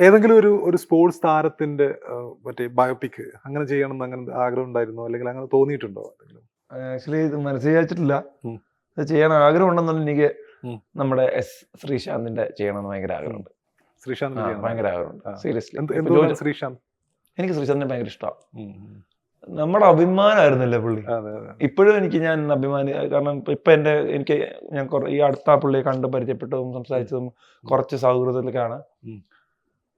ഏതെങ്കിലും ഒരു സ്പോർട്സ് താരത്തിന്റെ മറ്റേ ബയോപിക് അങ്ങനെ ചെയ്യണം എന്ന് അങ്ങനെ ആഗ്രഹം ഉണ്ടായിരുന്നോ, അല്ലെങ്കിൽ അങ്ങനെ തോന്നിയിട്ടുണ്ടോ? ആക്ച്വലി ഇത് മനസ്സിൽ വിചാരിച്ചിട്ടില്ല. അത് ചെയ്യാൻ ആഗ്രഹം ഉണ്ടെന്നുള്ള എനിക്ക് നമ്മുടെ എസ് ശ്രീശാന്തിന്റെ ചെയ്യണമെന്ന് ഭയങ്കര ആഗ്രഹമുണ്ട്. ശ്രീശാന്ത് ഭയങ്കര ആഗ്രഹമുണ്ട്, സീരിയസ്ലി. ശ്രീശാന്ത് എനിക്ക് ശ്രീശാന്തിനെ ഭയങ്കര ഇഷ്ടമാണ്. നമ്മുടെ അഭിമാനമായിരുന്നല്ലേ പുള്ളി. ഇപ്പോഴും ഞാൻ അഭിമാനി. കാരണം ഇപ്പൊ ഞാൻ ഈ അടുത്ത പുള്ളിയെ കണ്ട് പരിചയപ്പെട്ടതും സംസാരിച്ചതും കുറച്ച് സൗഹൃദത്തിലേക്കാണ്.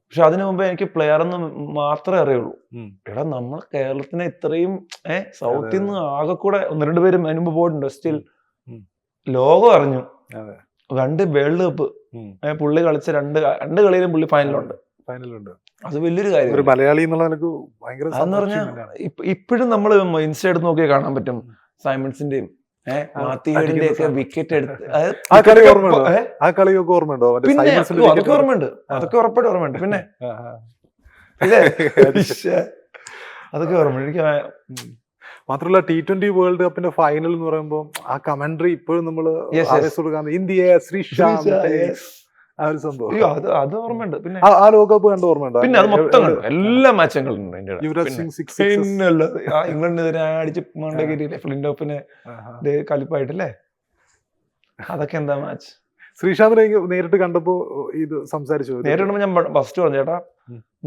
പക്ഷെ അതിനു മുമ്പേ എനിക്ക് പ്ലെയർ എന്ന് മാത്രമേ അറിയുള്ളൂ. എടാ നമ്മൾ കേരളത്തിനെ ഇത്രയും സൗത്തിൽ നിന്ന് ആകെ കൂടെ 1-2 പേരും അതിന് മുമ്പ് പോയിട്ടുണ്ട്. സ്റ്റിൽ ലോകം അറിഞ്ഞു. 2 വേൾഡ് കപ്പ് പുള്ളി കളിച്ച 2 കളിയിലും പുള്ളി ഫൈനലുണ്ട്. അത് വലിയൊരു കാര്യം. ഒരു മലയാളി എന്നുള്ള അതെന്ന് പറഞ്ഞാൽ ഇപ്പോഴും നമ്മൾ ഇൻസ്റ്റ എടുത്ത് നോക്കിയാൽ കാണാൻ പറ്റും സൈമൺസിന്റെയും മാത്തിയുടെ ഒക്കെ വിക്കറ്റ് എടുത്ത്. പിന്നെ അതൊക്കെ ഓർമ്മയുണ്ട്, അതൊക്കെ ഉറപ്പായിട്ട് ഓർമ്മയുണ്ട്. പിന്നെ അതൊക്കെ ഓർമ്മയുണ്ട് എനിക്ക്. മാത്രമല്ല T20 വേൾഡ് കപ്പിന്റെ ഫൈനൽ എന്ന് പറയുമ്പോൾ ആ കമന്ററി ഇപ്പോഴും നമ്മള് ഇന്ത്യ ശ്രീശാന്ത് ആ ഒരു സംഭവം അത് ഓർമ്മയുണ്ട്. പിന്നെ ആ ലോകകപ്പ് കണ്ട് ഓർമ്മയുണ്ടോ? പിന്നെ അത് മൊത്തം കണ്ടു, എല്ലാ മാച്ചും കണ്ടിട്ടുണ്ട്. യുവരാജ് സിംഗ് ഇംഗ്ലണ്ടിനെതിരെ അടിച്ച് മണ്ടേരിയിലെ ഫ്ലിൻഡോപ്പിനെ കളിപ്പായിട്ടല്ലേ, അതൊക്കെ എന്താ മാച്ച്. ശ്രീശാന്തിനെ നേരിട്ട് കണ്ടപ്പോ ഇത് സംസാരിച്ചു. നേരിട്ട് ഞാൻ ഫസ്റ്റ് പറഞ്ഞു, ചേട്ടാ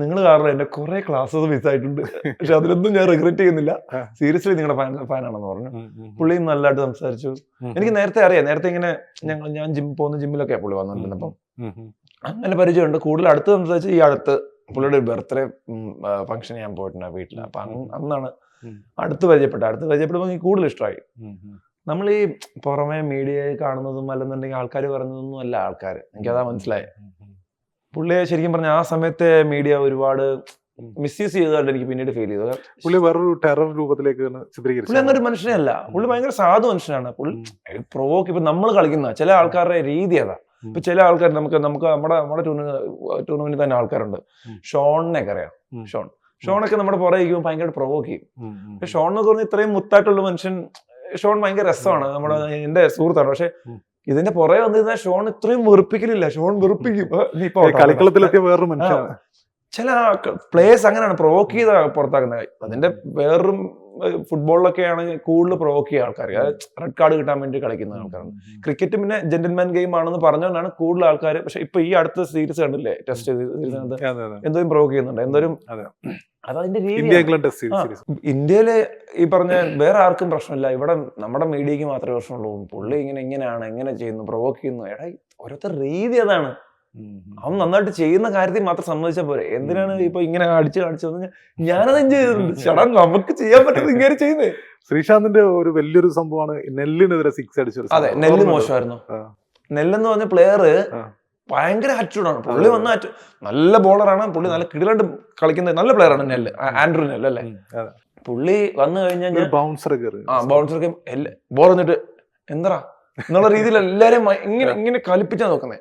നിങ്ങൾ കാരണം എന്റെ കുറെ ക്ലാസ്സസ് മിസ്സായിട്ടുണ്ട്, പക്ഷെ അതിലൊന്നും ഞാൻ റിഗ്രറ്റ് ചെയ്യുന്നില്ല. സീരിയസ്ലി നിങ്ങളുടെ ഫാനാണെന്ന് പറഞ്ഞു. പുള്ളിയും നല്ലതായിട്ട് സംസാരിച്ചു. എനിക്ക് നേരത്തെ അറിയാം, നേരത്തെ ഇങ്ങനെ ഞാൻ പോകുന്ന ജിമ്മിലൊക്കെ പുള്ളി വന്നിട്ടുണ്ട്. അപ്പം അങ്ങനെ പരിചയമുണ്ട്. കൂടുതൽ അടുത്ത് സംസാരിച്ച് ഈ അടുത്ത് പുള്ളിയുടെ ബർത്ത്ഡേ ഫംഗ്ഷൻ ഞാൻ പോയിട്ടുണ്ട് വീട്ടിൽ. അപ്പൊ അന്നാണ് അടുത്ത് പരിചയപ്പെട്ടപ്പോൾ എനിക്ക് കൂടുതൽ ഇഷ്ടമായി. നമ്മൾ ഈ പുറമെ മീഡിയയിൽ കാണുന്നതും അല്ലെന്നുണ്ടെങ്കിൽ ആൾക്കാർ പറയുന്നതൊന്നും അല്ല ആൾക്കാർ. എനിക്കതാ മനസ്സിലായത്. പുള്ളിയെ ശരിക്കും പറഞ്ഞ ആ സമയത്തെ മീഡിയ ഒരുപാട് മിസ്യൂസ് ചെയ്തതായിട്ട് എനിക്ക് പിന്നീട് ഫീൽ ചെയ്തത്. പുള്ളി വേറൊരു ടെറർ രൂപത്തിലേക്ക് പുള്ളി എന്നൊരു മനുഷ്യനെ അല്ല. പുള്ളി ഭയങ്കര സാധു മനുഷ്യനാണ്. പുള്ളി പ്രൊവോക്ക്. ഇപ്പൊ നമ്മൾ കളിക്കുന്ന ചില ആൾക്കാരുടെ രീതി അതാ. ഇപ്പൊ ചില ആൾക്കാർ നമുക്ക് നമ്മുടെ ടൂർണമെന്റിൽ തന്നെ ആൾക്കാരുണ്ട്. ഷോണിനെയൊക്കെ അറിയാം. ഷോണൊക്കെ നമ്മുടെ പുറകെ ഭയങ്കര പ്രൊവോക്ക് ചെയ്യും. പക്ഷെ ഷോൺ എന്ന് പറഞ്ഞാൽ ഇത്രയും മുത്തായിട്ടുള്ള മനുഷ്യൻ. ഷോൺ ഭയങ്കര രസമാണ്, നമ്മുടെ എന്റെ സുഹൃത്താണ്. പക്ഷെ ഇതിന്റെ പുറകെ വന്നിരുന്നാൽ ഷോൺ ഇത്രയും വെറുപ്പിക്കലില്ല. ഷോൺ വെറുപ്പിക്കും. കളിക്കളത്തിലെത്തിയ വേറൊരു മനുഷ്യനാണ്. ചില പ്ലേയേഴ്സ് അങ്ങനെയാണ് പ്രൊവോക്ക് ചെയ്ത പുറത്താക്കുന്നത്. അതിന്റെ വേറൊരു ഫുട്ബോളിലൊക്കെ ആണെങ്കിൽ കൂടുതൽ പ്രൊവോക്ക് ചെയ്യുക ആൾക്കാർ, റെഡ് കാർഡ് കിട്ടാൻ വേണ്ടി കളിക്കുന്ന ആൾക്കാരാണ്. ക്രിക്കറ്റ് പിന്നെ ജെന്റിൽമാൻ ഗെയിം ആണെന്ന് പറഞ്ഞുകൊണ്ടാണ് കൂടുതൽ ആൾക്കാർ. പക്ഷെ ഇപ്പൊ ഈ അടുത്ത സീരീസ് കണ്ടില്ലേ, ടെസ്റ്റ് സീരീസ് എന്തോരും പ്രൊവോക്ക് ചെയ്യുന്നുണ്ട്, എന്തോരും. അതതിന്റെ രീതി. ഇന്ത്യയില് ഈ പറഞ്ഞ വേറെ ആർക്കും പ്രശ്നമില്ല. ഇവിടെ നമ്മുടെ മീഡിയക്ക് മാത്രമേ പ്രശ്നമുള്ളൂ. പുള്ളി ഇങ്ങനെയാണ്, എങ്ങനെ ചെയ്യുന്നു, പ്രൊവോക്ക് ചെയ്യുന്നു. എടാ ഓരോരുത്തർ രീതി അതാണ്. അവൻ നന്നായിട്ട് ചെയ്യുന്ന കാര്യത്തിൽ മാത്രം സമ്മതിച്ചാൽ പോരെ. എന്തിനാണ് ഇപ്പൊ ഇങ്ങനെ അടിച്ചു ഞാനത് എൻജോയ് ചെയ്തിട്ടുണ്ട്. ചേട്ടാ നമുക്ക് ചെയ്യാൻ പറ്റുന്നത് ഇങ്ങനെ ചെയ്യുന്നേ. ശ്രീശാന്തിന്റെ ഒരു വലിയൊരു സംഭവമാണ് നെല്ലിനെതിരെ 6 അടിച്ചത്. അതെ, നെല്ല് മോശമായിരുന്നു. നെല്ലെന്ന് പറഞ്ഞ പ്ലെയർ ഭയങ്കര ആറ്റിറ്റ്യൂഡാണ്. പുള്ളി വന്ന നല്ല ബോളറാണ്. പുള്ളി നല്ല കിടിലായിട്ട് കളിക്കുന്ന നല്ല പ്ലെയറാണ് നെല്ല്, ആൻഡ്രൂ നെല്ല് അല്ലേ. പുള്ളി വന്നു കഴിഞ്ഞാൽ ബൗൺസറൊക്കെ ബോൾ വന്നിട്ട് എന്താ എന്നുള്ള രീതിയിൽ എല്ലാരെയും ഇങ്ങനെ കളിപ്പിച്ചാ നോക്കുന്നേ.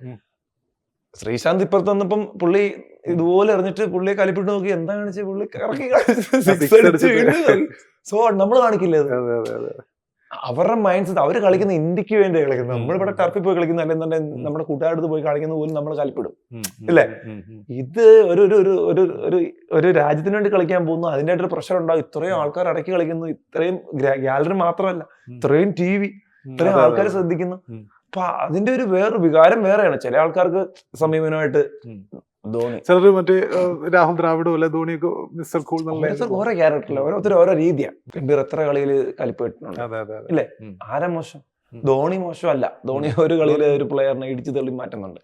ശ്രീശാന്ത് ഇപ്പുറത്ത് വന്നപ്പം പുള്ളി ഇതുപോലെ എറിഞ്ഞിട്ട് പുള്ളിയെ കളിപ്പിട്ട് നോക്കി എന്താ കാണിച്ച പുള്ളി ഇറക്കി. സോ നമ്മൾ കാണിക്കില്ലേ അവരുടെ മൈൻഡ് സെറ്റ്. അവര് കളിക്കുന്ന ഇന്ത്യക്ക് വേണ്ടി കളിക്കുന്നത്. നമ്മളിവിടെ ടർഫിൽ പോയി കളിക്കുന്ന അല്ലെന്നുണ്ടെങ്കിൽ നമ്മുടെ കൂട്ടുകാരുടെ പോയി കളിക്കുന്ന പോലും നമ്മൾ കളിപ്പിടും അല്ലേ. ഇത് ഒരു രാജ്യത്തിന് വേണ്ടി കളിക്കാൻ പോകുന്നു, അതിൻ്റെ ആയിട്ടൊരു പ്രഷർ ഉണ്ടാവും. ഇത്രയും ആൾക്കാർ അടക്കി കളിക്കുന്നു, ഇത്രയും ഗാലറി മാത്രമല്ല, ഇത്രയും TV, ഇത്രയും ആൾക്കാർ ശ്രദ്ധിക്കുന്നു. അപ്പൊ അതിന്റെ ഒരു വേറൊരു വികാരം വേറെയാണ്. ചില ആൾക്കാർക്ക് സമീപനമായിട്ട് ധോണി, ചിലർ മറ്റേ രാഹുൽ ദ്രാവിഡോ അല്ലെ ധോണിയൊക്കെ മിസ്റ്റർ കൂൾ ഓരോ ക്യാരക്ടറില്ല, ഓരോരുത്തർ ഓരോ രീതിയാണ്. ഗംഭീർ എത്ര കളിയിൽ കളിപ്പിട്ടുണ്ട് അല്ലേ. ആരാ മോശം? ധോണി മോശമല്ല. ധോണി ഒരു കളിയിൽ ഒരു പ്ലെയറിനെ ഇടിച്ചു തള്ളി മാറ്റുന്നുണ്ട്.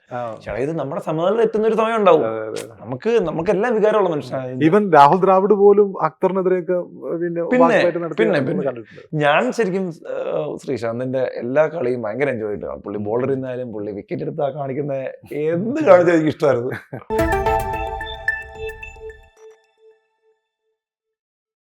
ചേട്ടാ ഇത് നമ്മുടെ സമ്മതത്തിൽ എത്തുന്ന ഒരു സമയം ഉണ്ടാവും. നമുക്ക് എല്ലാം വികാരമുള്ള മനുഷ്യനാണ്. ഈവൻ രാഹുൽ ദ്രാവിഡ് പോലും അക്തറിനെതിരെയൊക്കെ പിന്നെ ഞാൻ ശരിക്കും ശ്രീശാന്തിന്റെ എല്ലാ കളിയും ഭയങ്കര എൻജോയ് ചെയ്തിട്ടാണ്. പുള്ളി ബോളർ ഇരുന്നാലും പുള്ളി വിക്കറ്റ് എടുത്താ കാണിക്കുന്ന എന്ത് കാണിച്ചാൽ എനിക്ക് ഇഷ്ടമായിരുന്നു.